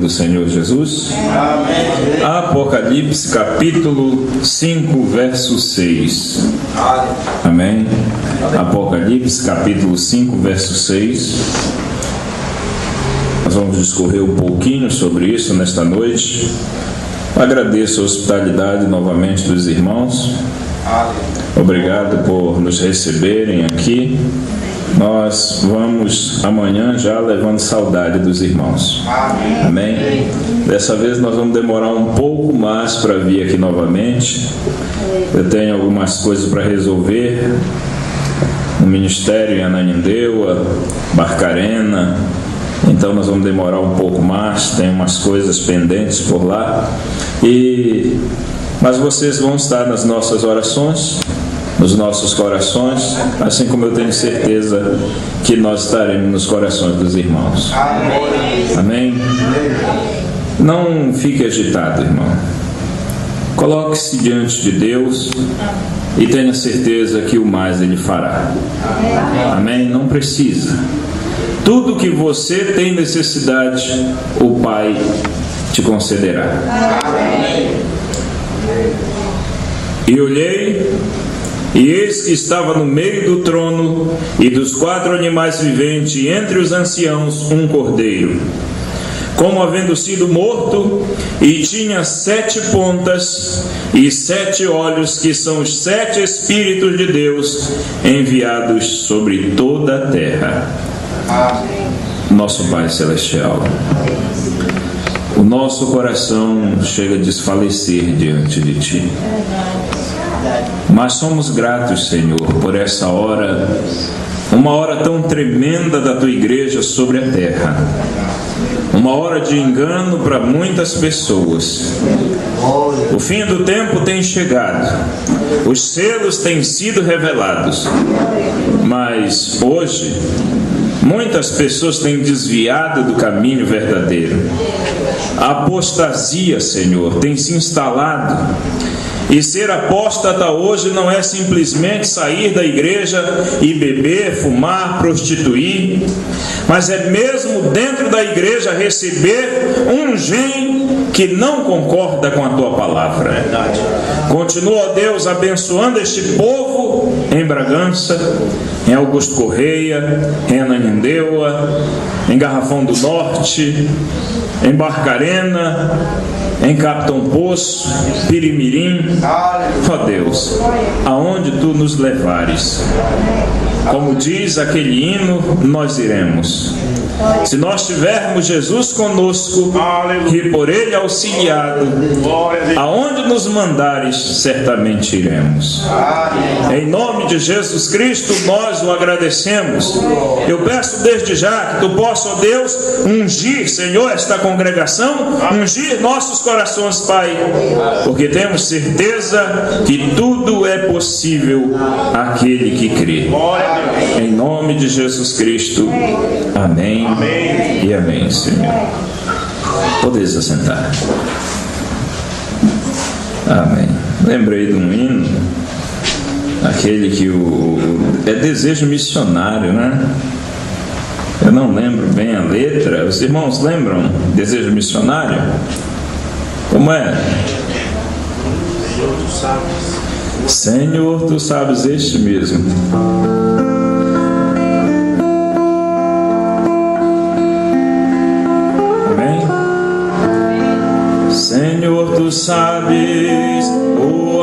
Senhor Jesus. Amém. Apocalipse capítulo 5 verso 6. Amém. Apocalipse capítulo 5 verso 6. Nós vamos discorrer um pouquinho sobre isso nesta noite. Agradeço a hospitalidade novamente dos irmãos. Obrigado por nos receberem aqui. Nós vamos amanhã já levando saudade dos irmãos. Amém? Dessa vez nós vamos demorar um pouco mais para vir aqui novamente. Eu tenho algumas coisas para resolver no ministério em Ananindeua, Barcarena. Então nós vamos demorar um pouco mais. Tem umas coisas pendentes por lá. Mas vocês vão estar nas nossas orações, nos nossos corações, assim como eu tenho certeza que nós estaremos nos corações dos irmãos. Amém? Não fique agitado, irmão. Coloque-se diante de Deus e tenha certeza que o mais Ele fará. Amém? Não precisa. Tudo que você tem necessidade, o Pai te concederá. E olhei, e eis que estava no meio do trono e dos 4 animais viventes, e entre os anciãos um cordeiro, como havendo sido morto, e tinha 7 pontas e 7 olhos, que são os 7 Espíritos de Deus enviados sobre toda a terra. Nosso Pai Celestial, o nosso coração chega a desfalecer diante de Ti. Mas somos gratos, Senhor, por essa hora, uma hora tão tremenda da Tua igreja sobre a terra, uma hora de engano para muitas pessoas. O fim do tempo tem chegado, os selos têm sido revelados, mas hoje muitas pessoas têm desviado do caminho verdadeiro. A apostasia, Senhor, tem se instalado. E ser apóstata hoje não é simplesmente sair da igreja e beber, fumar, prostituir, mas é mesmo dentro da igreja receber um gene que não concorda com a Tua palavra. Continua, ó Deus, abençoando este povo em Bragança, em Augusto Correia, em Ananindeua, em Garrafão do Norte, em Barcarena, em Capitão Poço, Pirimirim. Ó Deus, aonde Tu nos levares, como diz aquele hino, nós iremos. Se nós tivermos Jesus conosco e por Ele auxiliado, aonde nos mandares, certamente iremos. Em nome de Jesus Cristo, nós o agradecemos. Eu peço desde já que Tu possa, ó Deus, ungir, Senhor, esta congregação, ungir nossos corações, Pai, porque temos certeza que tudo é possível àquele que crê. Em nome de Jesus Cristo. Amém. Amém. E amém, Senhor. Podeis assentar. Amém. Lembrei de um hino, aquele que é desejo missionário, né? Eu não lembro bem a letra. Os irmãos lembram? Desejo missionário? Como é? Senhor, Tu sabes, este mesmo. Senhor, Tu sabes o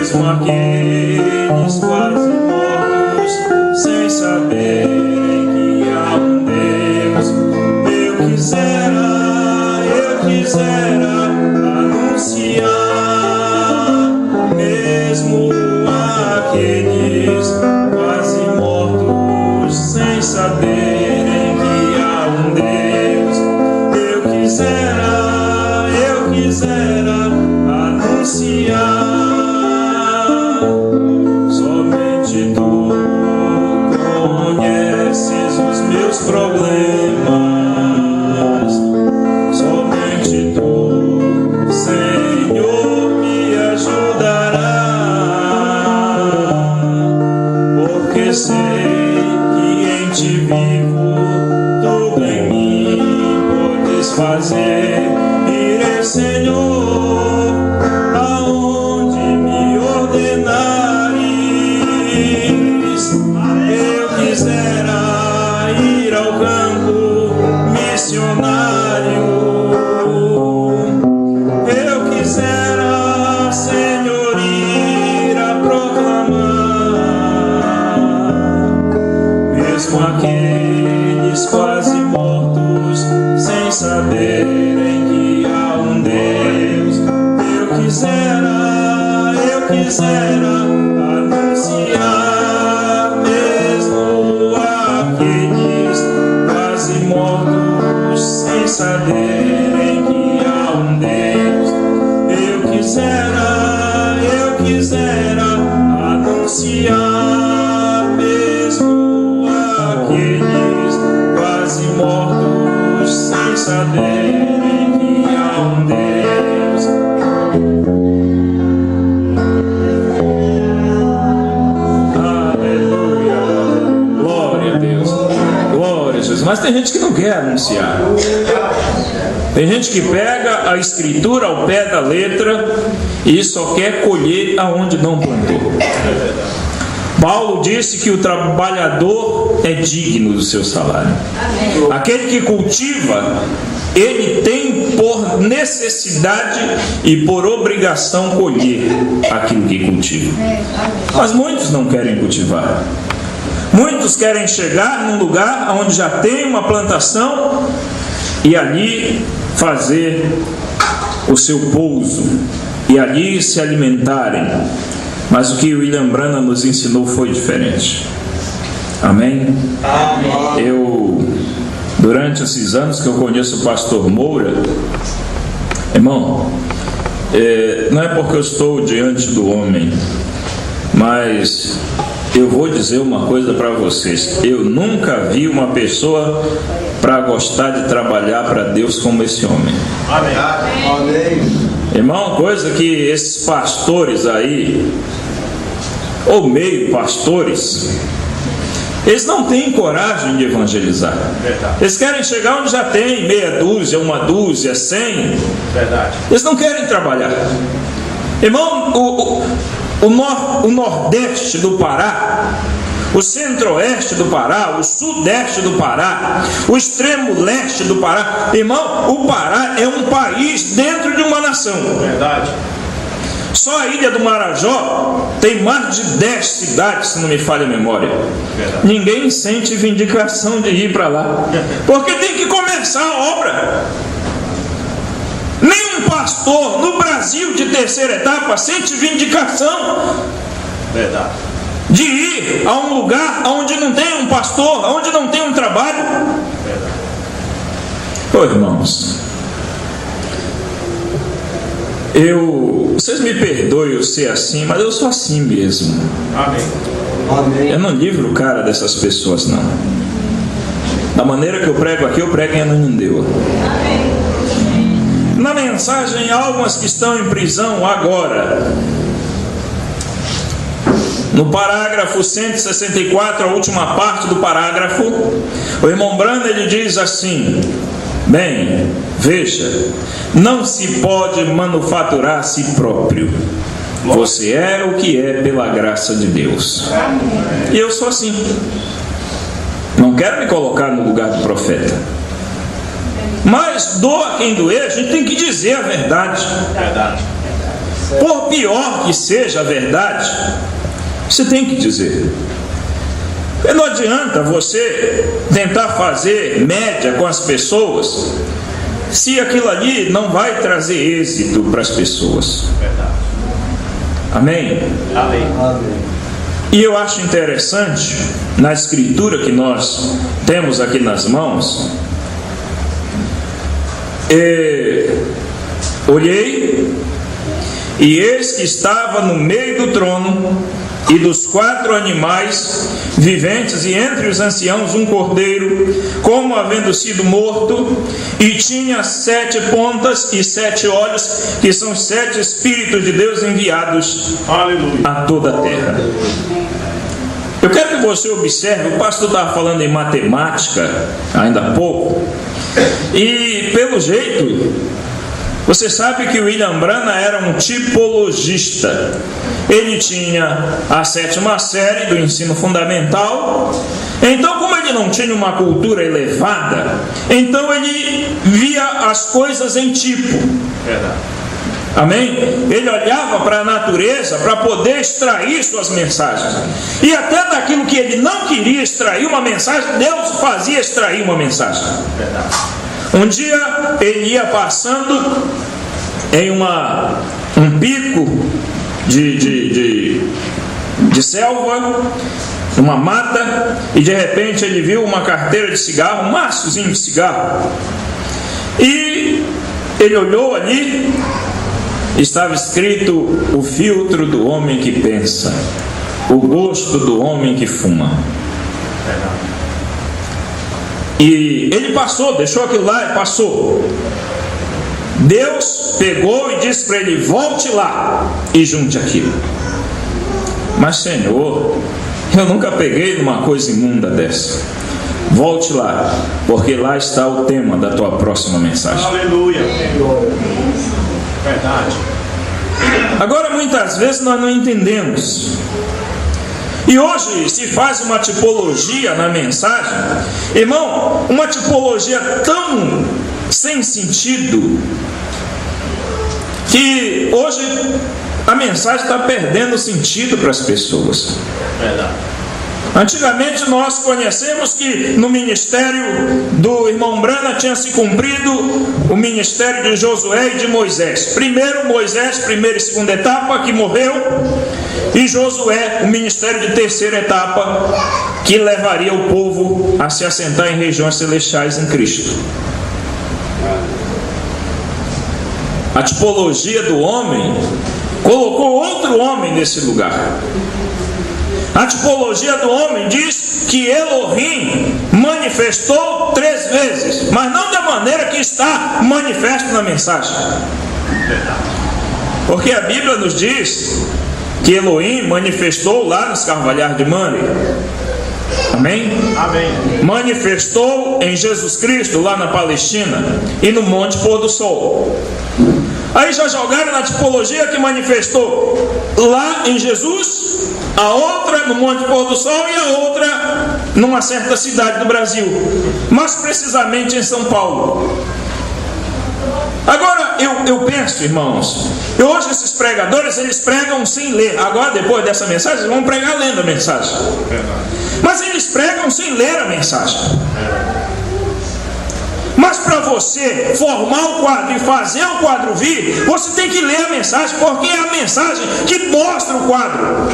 mesmo aqueles quase mortos, sem saberem que há um Deus. Eu quisera anunciar, mesmo aqueles quase mortos, sem saberem que há um Deus. Eu quisera anunciar. Somente tu conheces os meus problemas. Somente tu, Senhor, me ajudará, porque sei que em ti vivo, tudo em mim podes fazer. Irei, Senhor, aonde me ordenares. Eu quisera ir ao campo missionário. Eu quisera, Senhor, ir a proclamar, mesmo aqueles quase mortos, sem saberem que há um Deus. Eu quisera anunciar, mesmo aqueles quase mortos, sem saberem que há um Deus. Eu quisera anunciar, mesmo aqueles quase mortos, sem saberem que há um Deus. Aleluia, glória a Deus, glória a Jesus. Mas tem gente que não quer anunciar. Tem gente que pega a escritura ao pé da letra e só quer colher aonde não plantou. Paulo disse que o trabalhador é digno do seu salário. Aquele que cultiva, ele tem por necessidade e por obrigação colher aquilo que cultiva. Mas muitos não querem cultivar. Muitos querem chegar num lugar onde já tem uma plantação e ali fazer o seu pouso e ali se alimentarem. Mas o que William Branham nos ensinou foi diferente. Amém? Eu, durante esses anos que eu conheço o pastor Moura, irmão, não é porque eu estou diante do homem, mas eu vou dizer uma coisa para vocês: eu nunca vi uma pessoa para gostar de trabalhar para Deus como esse homem. Amém. Irmão, coisa que esses pastores aí, ou meio pastores, eles não têm coragem de evangelizar. Eles querem chegar onde já tem meia dúzia, uma dúzia, 100. Eles não querem trabalhar. Irmão, o nordeste do Pará, o centro-oeste do Pará, o sudeste do Pará, o extremo leste do Pará, irmão, o Pará é um país dentro de uma nação. Verdade. Só a ilha do Marajó tem mais de 10 cidades, se não me falha a memória. Verdade. Ninguém sente vindicação de ir para lá, porque tem que começar a obra. Nenhum pastor no Brasil de terceira etapa sente vindicação. Verdade. De ir a um lugar onde não tem um pastor, onde não tem um trabalho. Verdade. Ô irmãos, vocês me perdoem eu ser assim, mas eu sou assim mesmo. Amém. Eu não livro o cara dessas pessoas, não. Da maneira que eu prego aqui, eu prego em Ananindeua. Na mensagem, algumas que estão em prisão agora. No parágrafo 164, a última parte do parágrafo, o irmão Branham ele diz assim: bem, veja, não se pode manufaturar a si próprio. Você é o que é pela graça de Deus. E eu sou assim. Não quero me colocar no lugar do profeta. Mas doa quem doer, a gente tem que dizer a verdade. Por pior que seja a verdade, você tem que dizer. E não adianta você tentar fazer média com as pessoas se aquilo ali não vai trazer êxito para as pessoas. Amém? Amém. E eu acho interessante, na escritura que nós temos aqui nas mãos, olhei, e eis que estava no meio do trono e dos 4 animais viventes, e entre os anciãos um cordeiro, como havendo sido morto, e tinha 7 pontas e 7 olhos, que são 7 Espíritos de Deus enviados a toda a terra. Eu quero que você observe, o pastor estava falando em matemática ainda há pouco, e pelo jeito, você sabe que o William Branham era um tipologista. Ele tinha a 7ª série do ensino fundamental. Então, como ele não tinha uma cultura elevada, então ele via as coisas em tipo. Amém? Ele olhava para a natureza para poder extrair suas mensagens. E até daquilo que ele não queria extrair uma mensagem, Deus fazia extrair uma mensagem. Um dia ele ia passando em um pico de selva, uma mata, e de repente ele viu uma carteira de cigarro, um maçozinho de cigarro, e ele olhou ali, estava escrito: o filtro do homem que pensa, o gosto do homem que fuma. E ele passou, deixou aquilo lá e passou. Deus pegou e disse para ele: volte lá e junte aquilo. Mas, Senhor, eu nunca peguei numa coisa imunda dessa. Volte lá, porque lá está o tema da tua próxima mensagem. Aleluia. Verdade. Agora, muitas vezes nós não entendemos. E hoje se faz uma tipologia na mensagem, irmão, uma tipologia tão sem sentido, que hoje a mensagem está perdendo sentido para as pessoas. Verdade. Antigamente nós conhecemos que no ministério do irmão Branham tinha se cumprido o ministério de Josué e de Moisés. Primeiro Moisés, primeira e segunda etapa, que morreu, e Josué, o ministério de terceira etapa, que levaria o povo a se assentar em regiões celestiais em Cristo. A tipologia do homem colocou outro homem nesse lugar. A tipologia do homem diz que Elohim manifestou 3 vezes, mas não da maneira que está manifesto na mensagem. Porque a Bíblia nos diz que Elohim manifestou lá nos Carvalhais de Mane. Amém? Amém. Manifestou em Jesus Cristo lá na Palestina e no Monte Pôr do Sol. Aí já jogaram na tipologia que manifestou lá em Jesus, a outra no Monte Pôr do Sol e a outra numa certa cidade do Brasil, mais precisamente em São Paulo. Agora eu penso, irmãos, hoje esses pregadores, eles pregam sem ler. Agora, depois dessa mensagem, eles vão pregar lendo a mensagem. Mas eles pregam sem ler a mensagem. Mas para você formar o quadro e fazer o quadro vir, você tem que ler a mensagem, porque é a mensagem que mostra o quadro.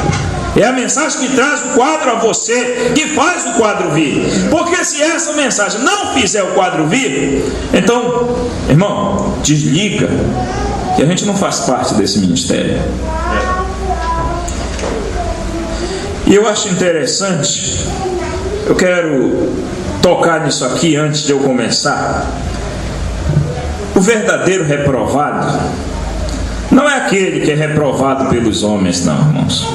É a mensagem que traz o quadro a você, que faz o quadro vir. Porque se essa mensagem não fizer o quadro vir, então, irmão, desliga, que a gente não faz parte desse ministério. E eu acho interessante, eu quero tocar nisso aqui antes de eu começar. O verdadeiro reprovado não é aquele que é reprovado pelos homens, não, irmãos.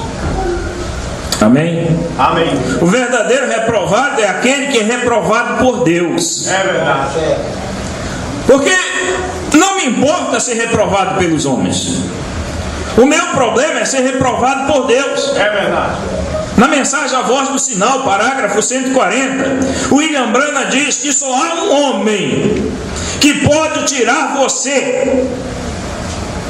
Amém? Amém. O verdadeiro reprovado é aquele que é reprovado por Deus. É verdade. Porque não me importa ser reprovado pelos homens. O meu problema é ser reprovado por Deus. É verdade. Na mensagem A Voz do Sinal, parágrafo 140, William Branham diz que só há um homem que pode tirar você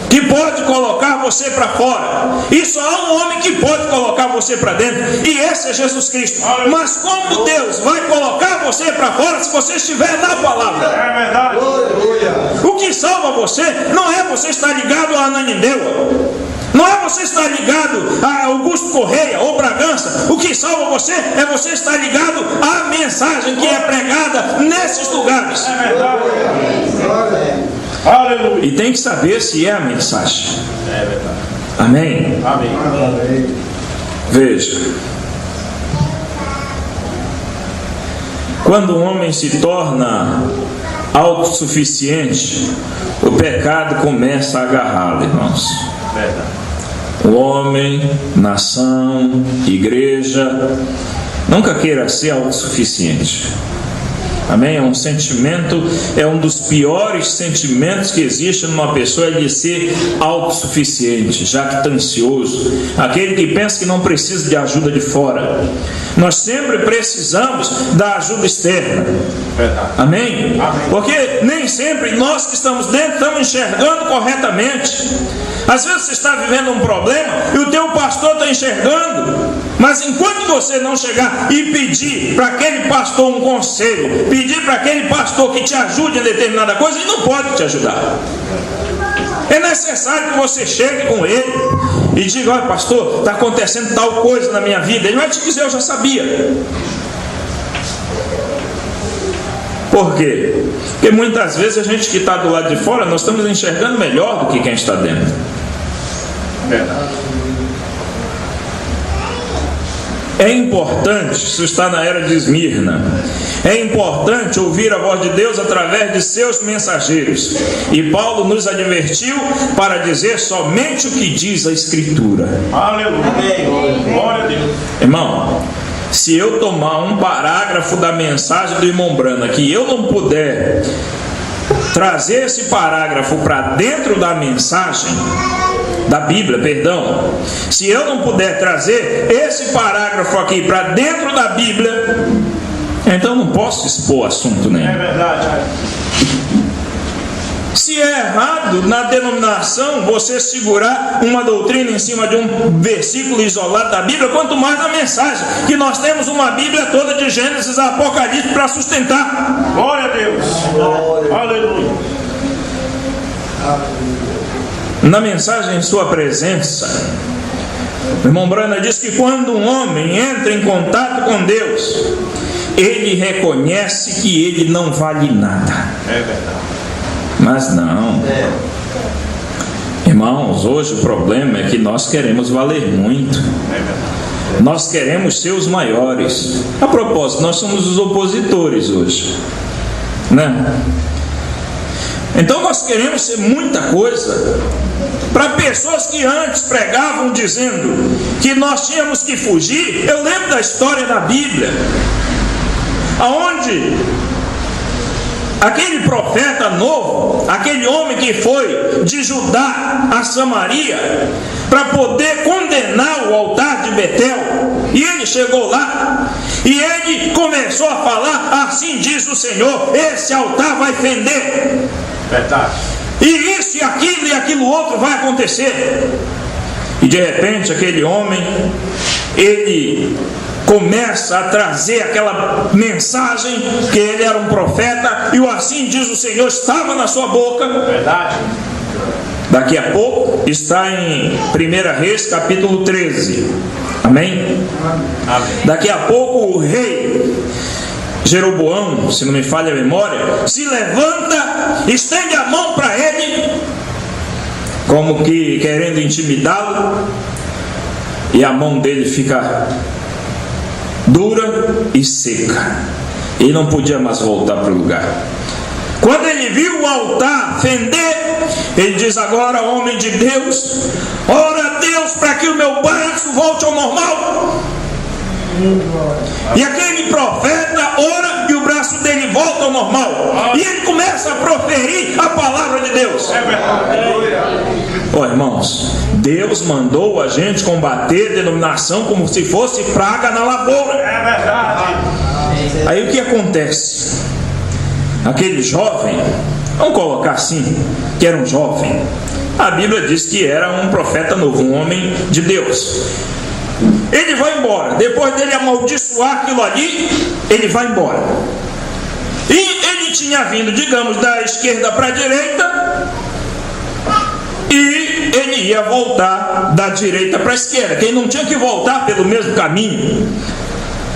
que pode colocar você para fora, e só há um homem que pode colocar você para dentro, e esse é Jesus Cristo. Mas como Deus vai colocar você para fora se você estiver na palavra? É verdade. O que salva você não é você estar ligado a Ananindeua, não é você estar ligado a Augusto Correia ou Bragança. O que salva você é você estar ligado à mensagem que é pregada nesses lugares. É verdade. Aleluia. E tem que saber se é a mensagem. É verdade. Amém? Amém. Veja, quando o homem se torna autossuficiente, o pecado começa a agarrá-lo, irmãos. Verdade. O homem, nação, igreja, nunca queira ser autossuficiente. Amém? É um sentimento, é um dos piores sentimentos que existe numa pessoa, é de ser autossuficiente, jactancioso, aquele que pensa que não precisa de ajuda de fora. Nós sempre precisamos da ajuda externa. Amém? Porque nem sempre nós que estamos dentro estamos enxergando corretamente. Às vezes você está vivendo um problema e o teu pastor está enxergando, mas enquanto você não chegar e pedir para aquele pastor um conselho, pedir para aquele pastor que te ajude em determinada coisa, ele não pode te ajudar. É necessário que você chegue com ele e diga: olha, pastor, está acontecendo tal coisa na minha vida. Ele vai te dizer: eu já sabia. Por quê? Porque muitas vezes a gente que está do lado de fora, nós estamos enxergando melhor do que quem está dentro. Verdade. É importante, isso está na era de Esmirna, é importante ouvir a voz de Deus através de seus mensageiros. E Paulo nos advertiu para dizer somente o que diz a Escritura. Aleluia. Glória a Deus. Irmão, se eu tomar um parágrafo da mensagem do irmão Brana que eu não puder trazer esse parágrafo para dentro da mensagem, da Bíblia, perdão, se eu não puder trazer esse parágrafo aqui para dentro da Bíblia, então não posso expor assunto nenhum. É verdade. Se é errado na denominação você segurar uma doutrina em cima de um versículo isolado da Bíblia, quanto mais na mensagem, que nós temos uma Bíblia toda de Gênesis a Apocalipse para sustentar. Glória a Deus. Aleluia. Na mensagem em sua presença, o irmão Brana diz que quando um homem entra em contato com Deus, ele reconhece que ele não vale nada. É verdade. Mas não, irmãos, hoje o problema é que nós queremos valer muito. Nós queremos ser os maiores. A propósito, nós somos os opositores hoje, né? Então nós queremos ser muita coisa para pessoas que antes pregavam dizendo que nós tínhamos que fugir. Eu lembro da história da Bíblia, aonde aquele profeta novo, aquele homem que foi de Judá a Samaria para poder condenar o altar de Betel, e ele chegou lá e ele começou a falar: assim diz o Senhor, esse altar vai fender. Verdade. E isso e aquilo outro vai acontecer. E de repente aquele homem, ele começa a trazer aquela mensagem que ele era um profeta, e o assim diz o Senhor estava na sua boca. Verdade. Daqui a pouco está em 1 Reis capítulo 13. Amém? Amém. Daqui a pouco o rei Jeroboão, se não me falha a memória, se levanta, estende a mão para ele, como que querendo intimidá-lo, e a mão dele fica dura e seca. Ele não podia mais voltar para o lugar. Quando ele viu o altar fender, ele diz: agora, homem de Deus, ora a Deus para que o meu braço volte ao normal. E aquele profeta ora e o braço dele volta ao normal. E ele começa a proferir a palavra de Deus. É verdade. Ó, irmãos, Deus mandou a gente combater a denominação como se fosse praga na lavoura. É verdade. Aí o que acontece? Aquele jovem, vamos colocar assim, que era um jovem, A Bíblia diz que era um profeta novo, um homem de Deus. Ele vai embora. Depois dele amaldiçoar aquilo ali, ele vai embora. E ele tinha vindo, digamos, da esquerda para a direita, e ele ia voltar da direita para a esquerda, que ele não tinha que voltar pelo mesmo caminho,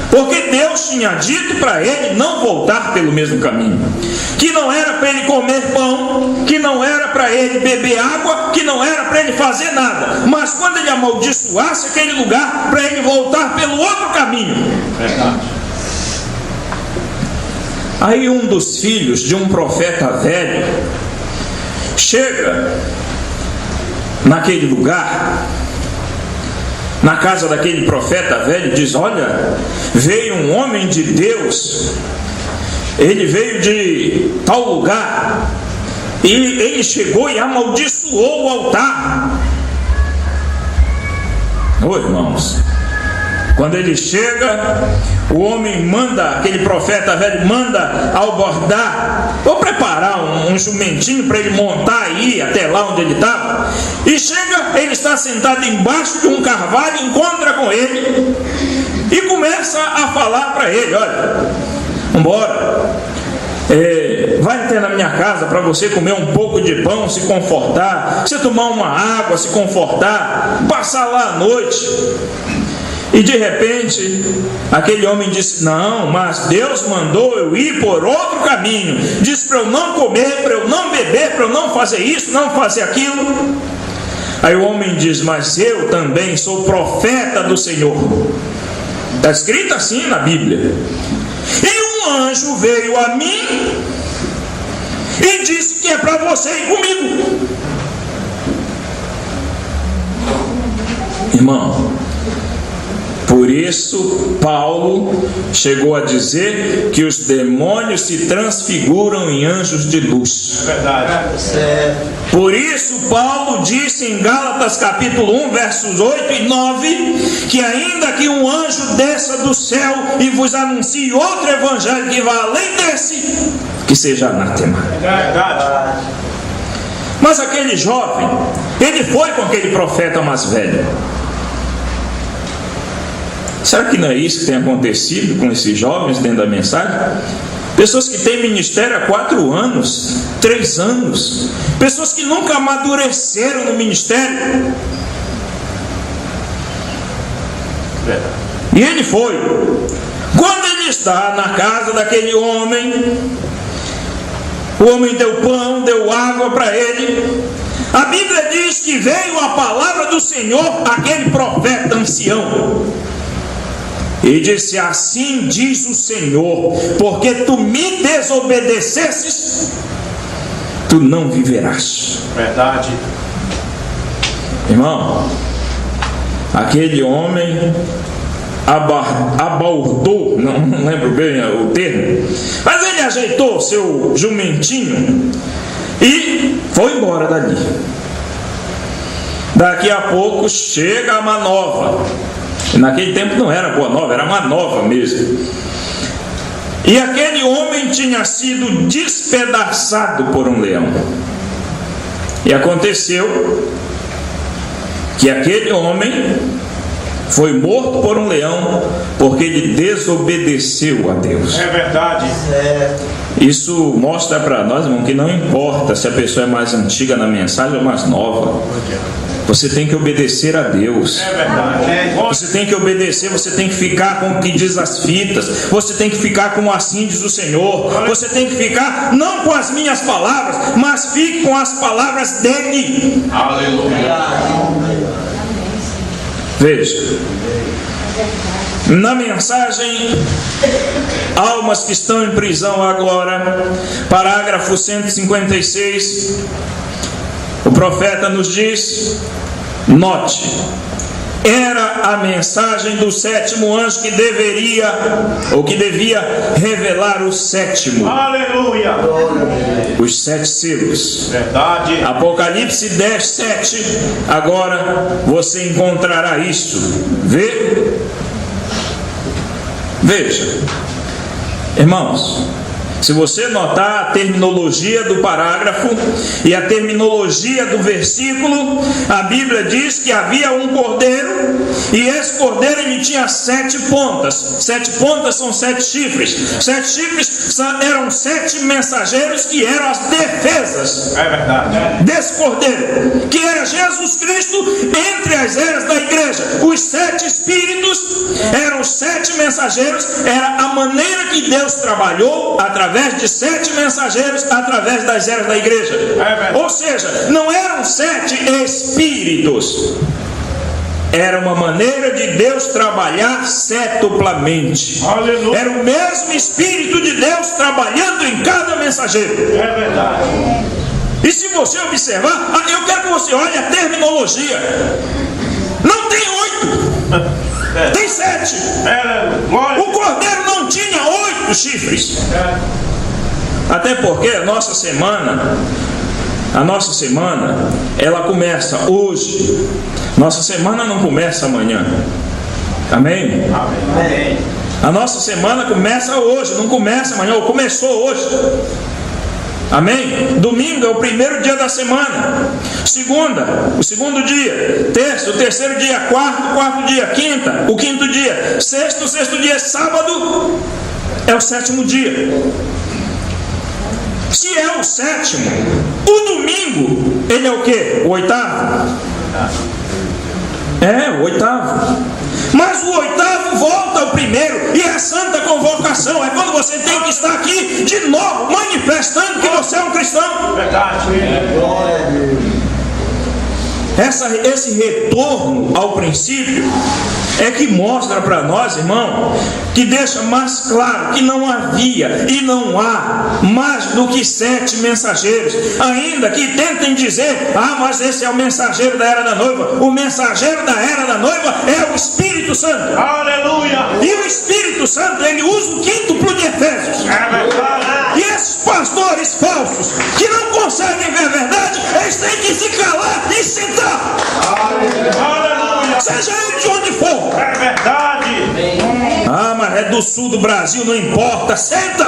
porque Deus tinha dito para ele não voltar pelo mesmo caminho, que não era para ele comer pão, que não era para ele beber água, que não era para ele fazer nada, mas quando ele amaldiçoasse aquele lugar, para ele voltar pelo outro caminho. Verdade. Aí um dos filhos de um profeta velho chega naquele lugar, na casa daquele profeta velho, e diz: olha, veio um homem de Deus, ele veio de tal lugar, e ele chegou e amaldiçoou o altar. Ô irmãos, quando ele chega, o homem manda, aquele profeta velho manda abordar, ou preparar um jumentinho para ele montar aí até lá onde ele estava. E chega, ele está sentado embaixo de um carvalho, encontra com ele e começa a falar para ele: olha, vambora, vai até na minha casa para você comer um pouco de pão, se confortar, você tomar uma água, se confortar, passar lá a noite. E de repente, aquele homem disse: não, mas Deus mandou eu ir por outro caminho. Disse para eu não comer, para eu não beber, para eu não fazer isso, não fazer aquilo. Aí o homem diz: mas eu também sou profeta do Senhor. Está escrito assim na Bíblia. E um anjo veio a mim e disse que é para você ir comigo. Irmão, por isso Paulo chegou a dizer que os demônios se transfiguram em anjos de luz. Verdade. Por isso Paulo disse em Gálatas capítulo 1, versos 8 e 9, que ainda que um anjo desça do céu e vos anuncie outro evangelho que vá além desse, que seja anátema. Verdade. Mas aquele jovem, ele foi com aquele profeta mais velho. Será que não é isso que tem acontecido com esses jovens dentro da mensagem? Pessoas que têm ministério há 4 anos, 3 anos, pessoas que nunca amadureceram no ministério. E ele foi. Quando ele está na casa daquele homem, o homem deu pão, deu água para ele. A Bíblia diz que veio a palavra do Senhor àquele profeta ancião. E disse: assim diz o Senhor, porque tu me desobedecesses, tu não viverás. Verdade. Irmão, aquele homem abordou, não lembro bem o termo, mas ele ajeitou seu jumentinho e foi embora dali. Daqui a pouco chega uma nova. Naquele tempo não era boa nova, era uma nova mesmo. E aquele homem tinha sido despedaçado por um leão. E aconteceu que aquele homem foi morto por um leão porque ele desobedeceu a Deus. É verdade. Isso mostra para nós, irmão, que não importa se a pessoa é mais antiga na mensagem ou mais nova. Você tem que obedecer a Deus. É verdade. Você tem que obedecer, você tem que ficar com o que diz as fitas. Você tem que ficar com assim diz o Senhor. Você tem que ficar não com as minhas palavras, mas fique com as palavras dele. Aleluia. Veja, na mensagem Almas que estão em prisão agora, parágrafo 156, o profeta nos diz, note, era a mensagem do 7º anjo que devia revelar o 7º. Aleluia. Os 7 selos. Verdade. Apocalipse 10, 7. Agora você encontrará isso. Veja, irmãos, Se você notar a terminologia do parágrafo e a terminologia do versículo, a Bíblia diz que havia um cordeiro, e esse cordeiro ele tinha 7 pontas. 7 pontas são 7 chifres. 7 chifres eram 7 mensageiros que eram as defesas desse cordeiro, que era Jesus Cristo entre as eras da igreja. Os 7 espíritos eram os 7 mensageiros, era a maneira que Deus trabalhou através de 7 mensageiros através das eras da igreja. Ou seja, não eram 7 espíritos, era uma maneira de Deus trabalhar setuplamente. Aleluia. Era o mesmo Espírito de Deus trabalhando em cada mensageiro. É verdade. E se você observar, eu quero que você olhe a terminologia. Não tem 8, tem 7. O cordeiro não tinha 8 chifres. Até porque a nossa semana, ela começa hoje. Nossa semana não começa amanhã. Amém? Amém. A nossa semana começa hoje, não começa amanhã, ou começou hoje. Amém? Domingo é o primeiro dia da semana. Segunda, o segundo dia. Terça, o terceiro dia. Quarto, o quarto dia. Quinta, o quinto dia. Sexto, o sexto dia. Sábado é o 7º dia. Se é o 7º, o domingo, ele é o quê? O 8º? É, o 8º. Mas o 8º volta ao primeiro, e é a santa convocação. É quando você tem que estar aqui de novo, manifestando que você é um cristão. Verdade. Glória a Deus. Esse retorno ao princípio é que mostra para nós, irmão, que deixa mais claro que não havia e não há mais do que 7 mensageiros. Ainda que tentem dizer, mas esse é o mensageiro da era da noiva. O mensageiro da era da noiva é o Espírito Santo. Aleluia! E o Espírito Santo, ele usa o quíntuplo de Efésios. É verdade. E esses pastores falsos que não conseguem ver a verdade, eles têm que se calar e sentar. Aleluia. Seja ele de onde for. É verdade. Mas é do sul do Brasil, não importa. Senta.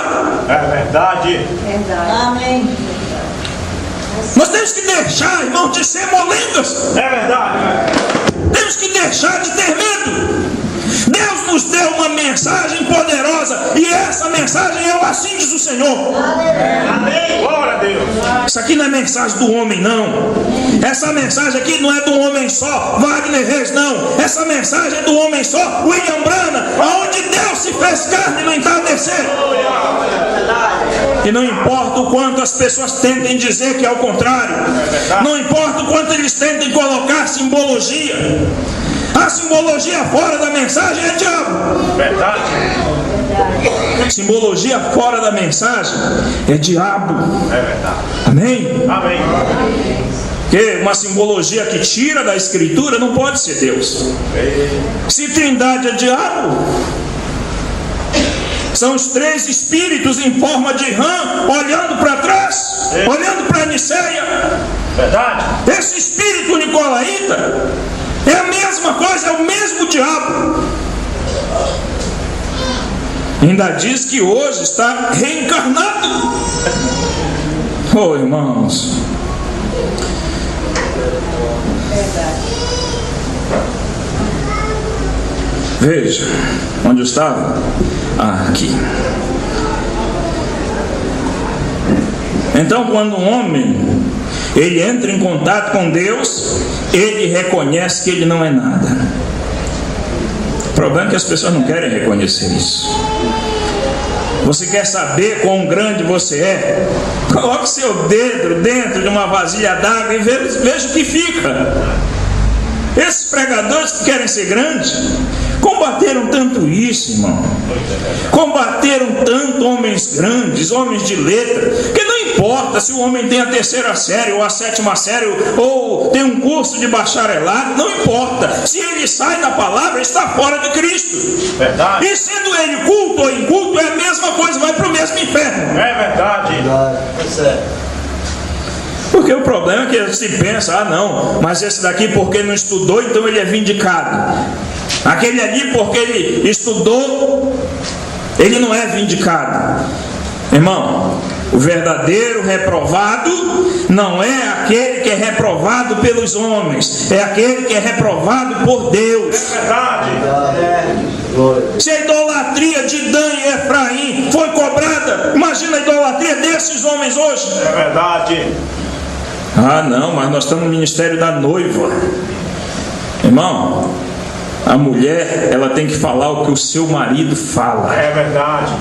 É verdade. Amém. Nós temos que deixar, irmão, de ser molengas. É verdade. Temos que deixar de ter medo. Deus nos deu uma mensagem poderosa, e essa mensagem é o assim diz o Senhor. Amém. Glória a Deus. Isso aqui não é mensagem do homem, não. Essa mensagem aqui não é do homem só, Wagner Reis, não. Essa mensagem é do homem só, William Branham, aonde Deus se fez carne no entardecer. E não importa o quanto as pessoas tentem dizer que é o contrário, não importa o quanto eles tentem colocar simbologia. A simbologia fora da mensagem é diabo. Verdade. Simbologia fora da mensagem é diabo. É verdade. Amém? Amém. Porque uma simbologia que tira da Escritura não pode ser Deus. Se Trindade é diabo, são os 3 espíritos em forma de rã, olhando para trás, olhando para Niceia. Verdade. Esse espírito nicolaíta é a mesma coisa, é o mesmo diabo. Ainda diz que hoje está reencarnado. Oh, irmãos. Veja, onde eu estava? Aqui. Então, quando um homem ele entra em contato com Deus, ele reconhece que ele não é nada. O problema é que as pessoas não querem reconhecer isso. Você quer saber quão grande você é? Coloque seu dedo dentro de uma vasilha d'água e veja o que fica. Esses pregadores que querem ser grandes combateram tanto isso, irmão. Combateram tanto homens grandes, homens de letra, que não importa se o homem tem a 3ª série ou a 7ª série ou tem um curso de bacharelado, não importa. Se ele sai da palavra, está fora de Cristo. Verdade. E sendo ele culto ou inculto, é a mesma coisa, vai para o mesmo inferno. É verdade. Porque o problema é que se pensa, não, mas esse daqui porque não estudou, então ele é vindicado. Aquele ali porque ele estudou, ele não é vindicado. Irmão, o verdadeiro reprovado não é aquele que é reprovado pelos homens, é aquele que é reprovado por Deus. É verdade. Se a idolatria de Dan e Efraim foi cobrada, imagina a idolatria desses homens hoje. É verdade. Ah, não, mas nós estamos no ministério da noiva. Irmão, a mulher, ela tem que falar o que o seu marido fala. É verdade.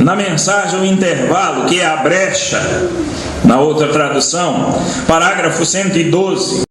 Na mensagem, o intervalo, que é a brecha, na outra tradução, parágrafo 112.